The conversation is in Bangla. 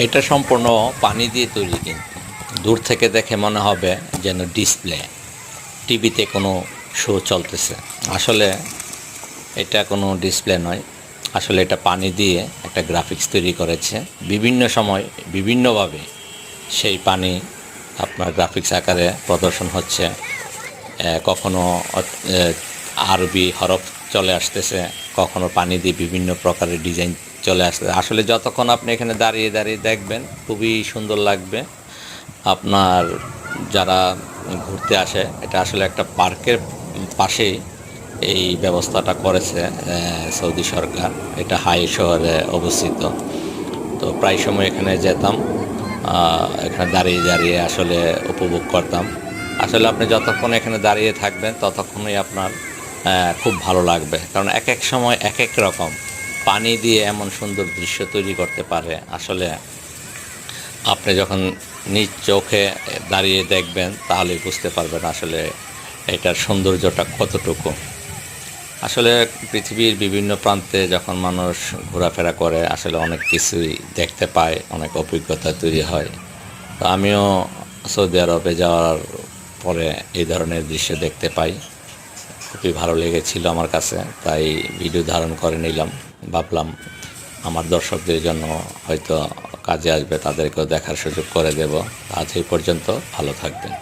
এটা সম্পূর্ণ পানি দিয়ে তৈরি, কিন্তু দূর থেকে দেখে মনে হবে যেন ডিসপ্লে, টিভিতে কোনো শো চলতেছে। আসলে এটা কোনো ডিসপ্লে নয়, আসলে এটা পানি দিয়ে একটা গ্রাফিক্স তৈরি করেছে। বিভিন্ন সময় বিভিন্নভাবে সেই পানি আপনার গ্রাফিক্স আকারে প্রদর্শন হচ্ছে। কখনো আরবি হরফ চলে আসতেছে, কখনো পানি দিয়ে বিভিন্ন প্রকারের ডিজাইন চলে আসতেছে। আসলে যতক্ষণ আপনি এখানে দাঁড়িয়ে দাঁড়িয়ে দেখবেন খুবই সুন্দর লাগবে। আপনার যারা ঘুরতে আসে, এটা আসলে একটা পার্কের পাশেই এই ব্যবস্থাটা করেছে সৌদি সরকার। এটা হাই শহরে অবস্থিত। তো প্রায় সময় এখানে যেতাম, এখানে দাঁড়িয়ে দাঁড়িয়ে আসলে উপভোগ করতাম। আসলে আপনি যতক্ষণ এখানে দাঁড়িয়ে থাকবেন ততক্ষণই আপনার খুব ভালো লাগবে, কারণ এক এক সময় এক এক রকম পানি দিয়ে এমন সুন্দর দৃশ্য তৈরি করতে পারে। আসলে আপনি যখন নিজ চোখে দাঁড়িয়ে দেখবেন তাহলেই বুঝতে পারবেন আসলে এটার সৌন্দর্যটা কতটুকু। আসলে পৃথিবীর বিভিন্ন প্রান্তে যখন মানুষ ঘোরাফেরা করে আসলে অনেক কিছুই দেখতে পায়, অনেক অভিজ্ঞতা তৈরি হয়। তো আমিও সৌদি আরবে যাওয়ার পরে এই ধরনের দৃশ্য দেখতে পাই, খুবই ভালো লেগেছিল আমার কাছে, তাই ভিডিও ধারণ করে নিলাম। ভাবলাম আমার দর্শকদের জন্য হয়তো কাজে আসবে, তাদেরকেও দেখার সুযোগ করে দেব। আজ এই পর্যন্ত, ভালো থাকবেন।